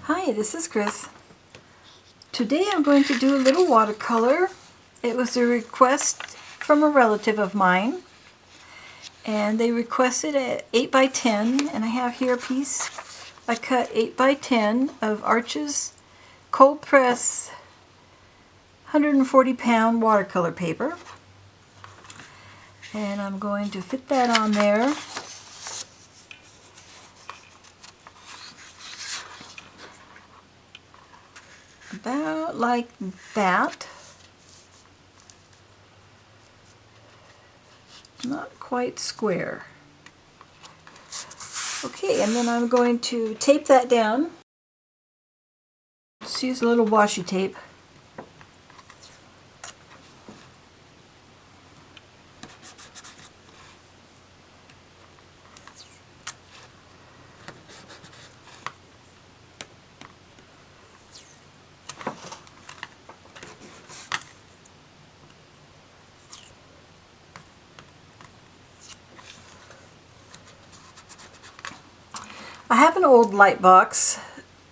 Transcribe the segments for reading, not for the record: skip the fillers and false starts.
Hi, this is Chris. Today I'm going to do a little watercolor. It was a request from a relative of mine, and they requested an 8 by 10, and I have here a piece I cut 8 by 10 of Arches cold press 140-pound watercolor paper, and I'm going to fit that on there. About like that. Not quite square. Okay, and then I'm going to tape that down. Let's use a little washi tape. I have an old light box.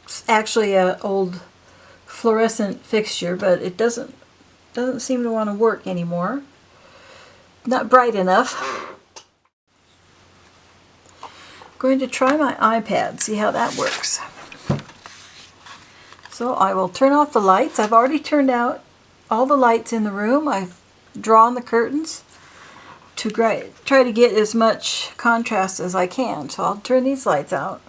It's actually an old fluorescent fixture, but it doesn't seem to want to work anymore. Not bright enough. I'm going to try my iPad, see how that works. So I will turn off the lights. I've already turned out all the lights in the room. I've drawn the curtains to try to get as much contrast as I can. So I'll turn these lights out.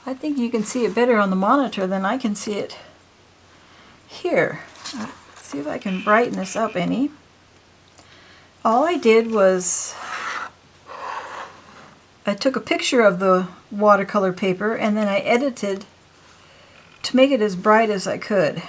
I think you can see it better on the monitor than I can see it here. Let's see if I can brighten this up any. All I did was I took a picture of the watercolor paper and then I edited to make it as bright as I could.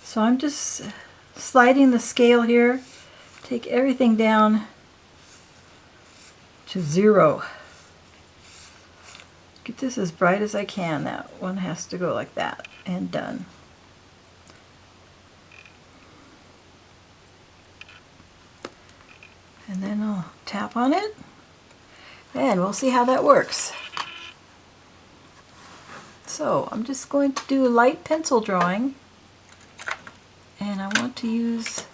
So I'm just sliding the scale here, take everything down to 0. Get this as bright as I can. That one has to go like that, and done. And then I'll tap on it, and we'll see how that works. So I'm just going to do a light pencil drawing. And I want to use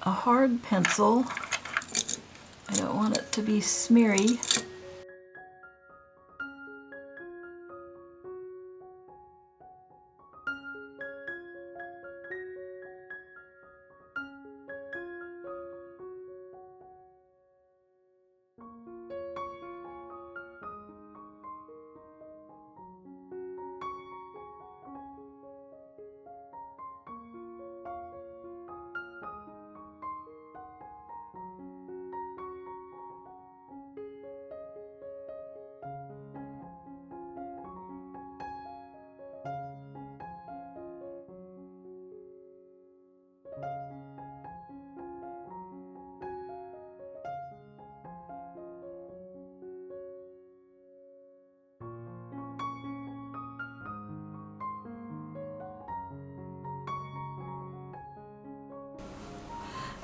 a hard pencil. I don't want it to be smeary.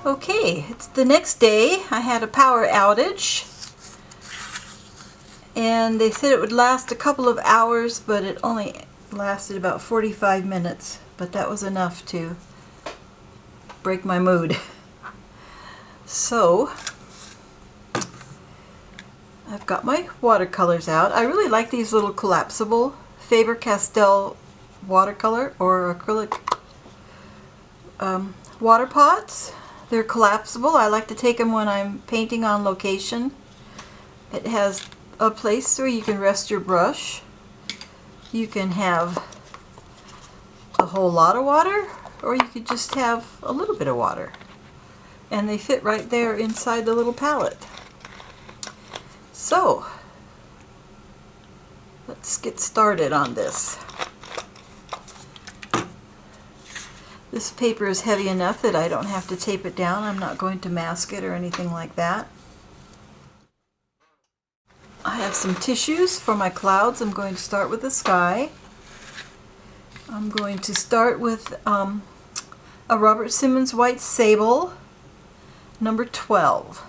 Okay, it's the next day. I had a power outage, and they said it would last a couple of hours, but it only lasted about 45 minutes, but that was enough to break my mood. So I've got my watercolors out. I really like these little collapsible Faber-Castell watercolor or acrylic water pots. They're collapsible. I like to take them when I'm painting on location. It has a place where you can rest your brush. You can have a whole lot of water, or you could just have a little bit of water. And they fit right there inside the little palette. So, let's get started on this. This paper is heavy enough that I don't have to tape it down. I'm not going to mask it or anything like that. I have some tissues for my clouds. I'm going to start with the sky. I'm going to start with a Robert Simmons White Sable, number 12.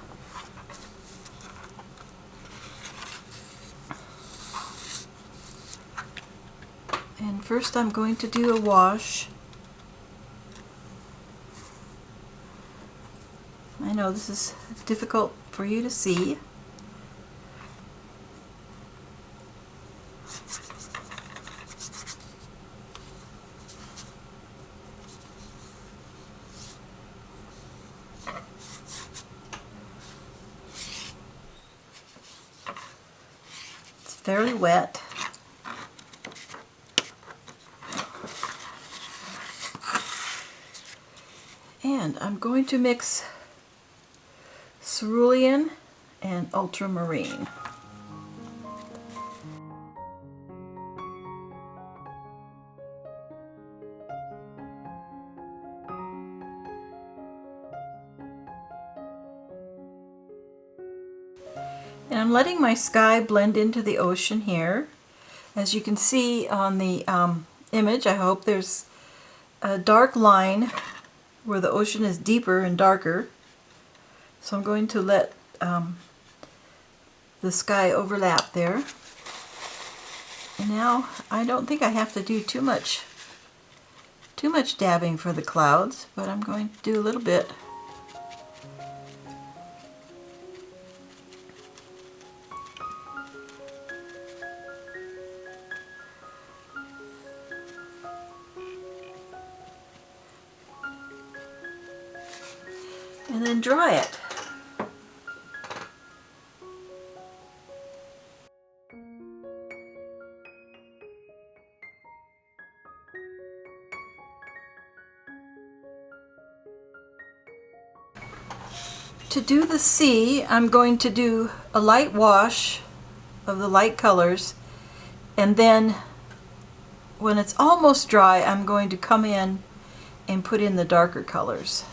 And first I'm going to do a wash. I know this is difficult for you to see. It's fairly wet. And I'm going to mix cerulean and ultramarine. And I'm letting my sky blend into the ocean here. As you can see on the image, I hope there's a dark line where the ocean is deeper and darker. So I'm going to let the sky overlap there. And now I don't think I have to do too much dabbing for the clouds, but I'm going to do a little bit. And then dry it. To do the sea, I'm going to do a light wash of the light colors, and then when it's almost dry, I'm going to come in and put in the darker colors.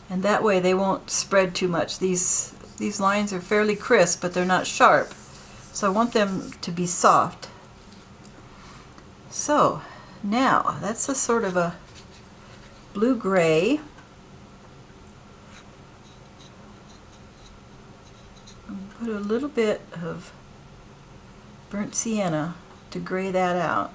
And that way they won't spread too much. These lines are fairly crisp, but they're not sharp. So I want them to be soft. So now that's a sort of a blue-gray. Put a little bit of burnt sienna to gray that out.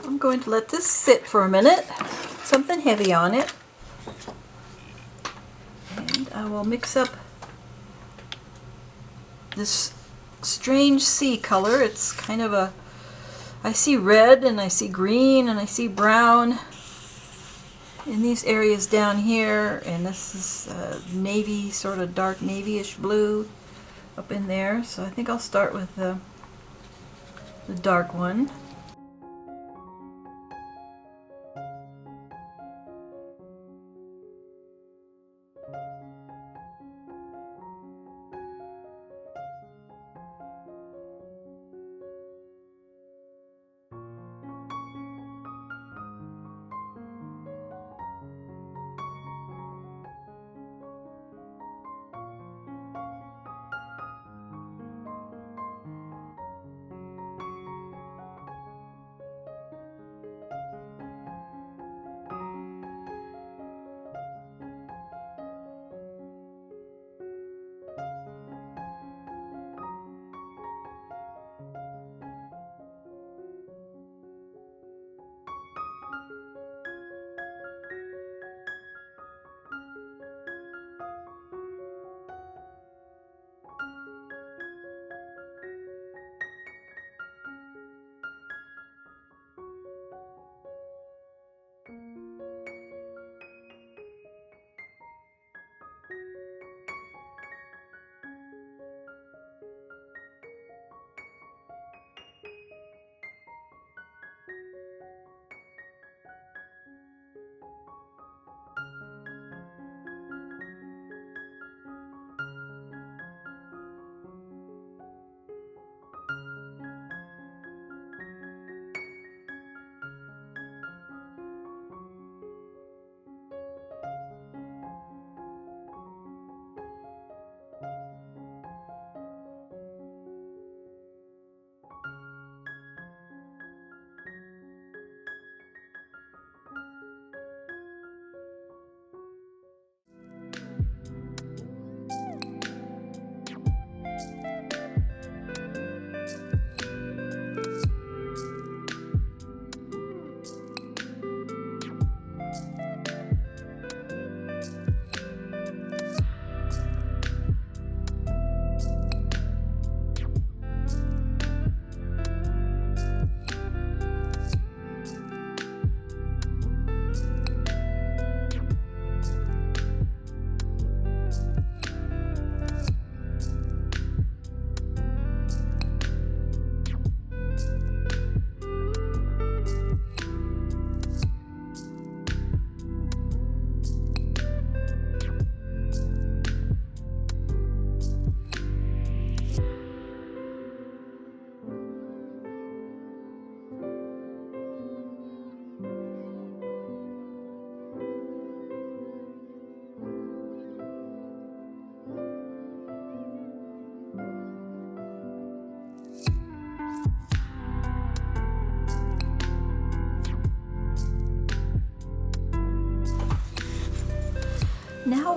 I'm going to let this sit for a minute, something heavy on it, and I will mix up this strange sea color. It's kind of a, I see red and I see green and I see brown in these areas down here, and this is navy, sort of dark navy-ish blue up in there. So I think I'll start with the dark one.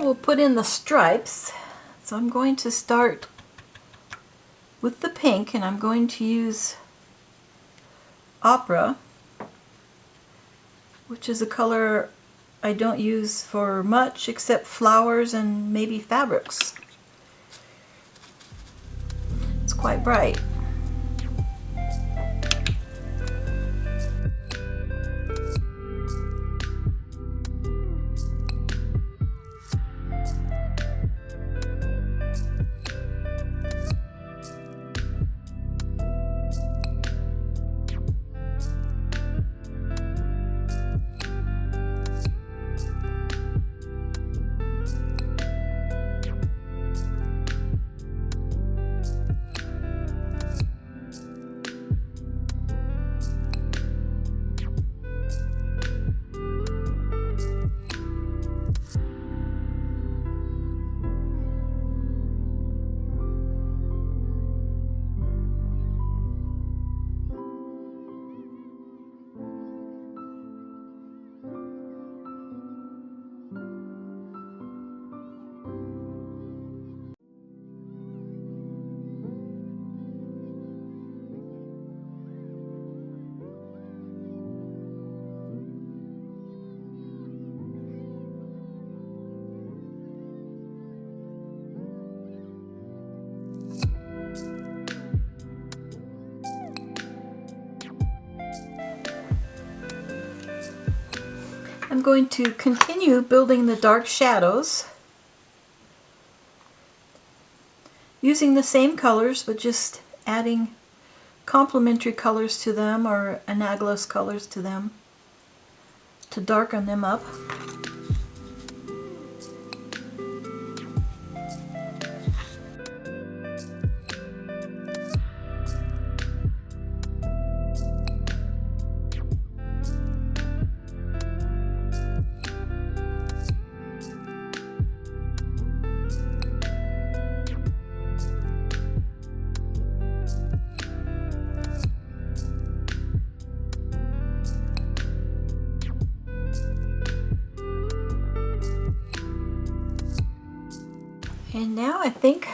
Now we'll put in the stripes. So I'm going to start with the pink, and I'm going to use Opera, which is a color I don't use for much except flowers and maybe fabrics. It's quite bright. I'm going to continue building the dark shadows using the same colors, but just adding complementary colors to them or analogous colors to them to darken them up. And now I think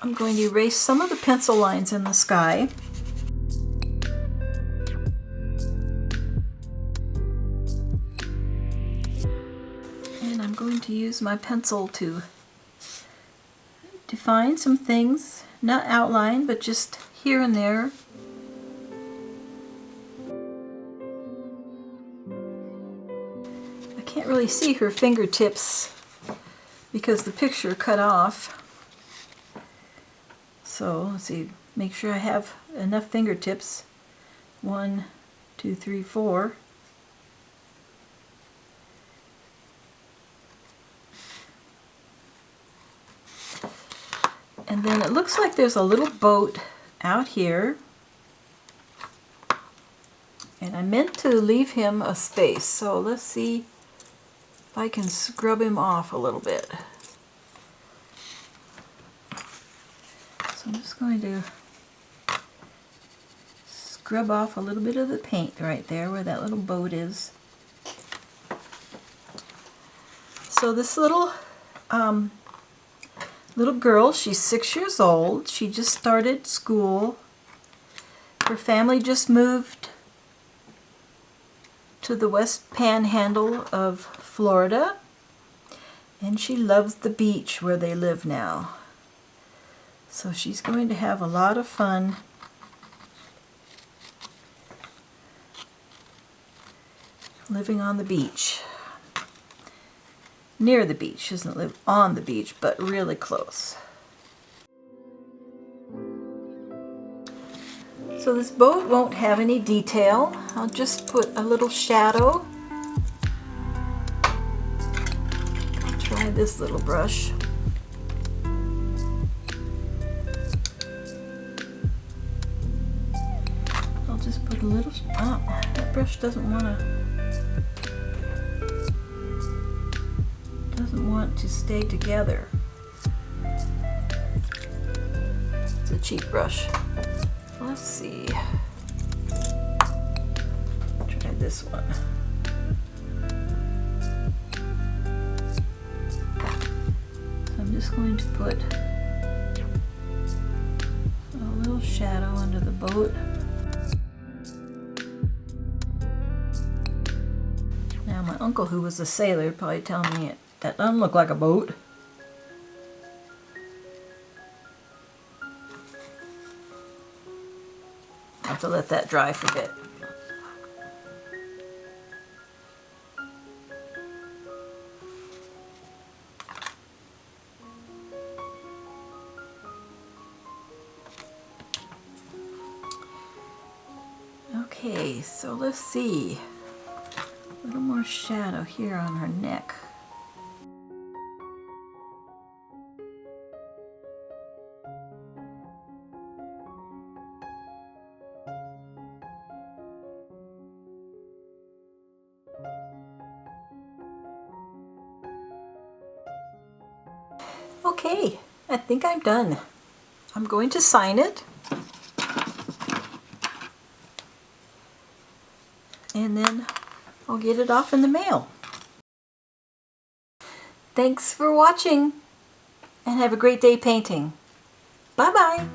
I'm going to erase some of the pencil lines in the sky. And I'm going to use my pencil to define some things, not outline, but just here and there. I can't really see her fingertips because the picture cut off. So let's see, make sure I have enough fingertips. 1, 2, 3, 4. And then it looks like there's a little boat out here. And I meant to leave him a space, so let's see if I can scrub him off a little bit. So I'm just going to scrub off a little bit of the paint right there where that little boat is. So this little girl, she's 6 years old. She just started school. Her family just moved to the West Panhandle of Florida, and she loves the beach where they live now. So she's going to have a lot of fun living on the beach. Near the beach. She doesn't live on the beach, but really close. So this boat won't have any detail. I'll just put a little shadow. I'll try this little brush. I'll just put a little, oh, that brush doesn't want to stay together. It's a cheap brush. Let's see. Try this one. just going to put a little shadow under the boat. Now my uncle, who was a sailor, would probably tell me that doesn't look like a boat. I have to let that dry for a bit. Okay, so let's see. A little more shadow here on her neck. Okay, I think I'm done. I'm going to sign it. And then I'll get it off in the mail. Thanks for watching and have a great day painting. Bye-bye.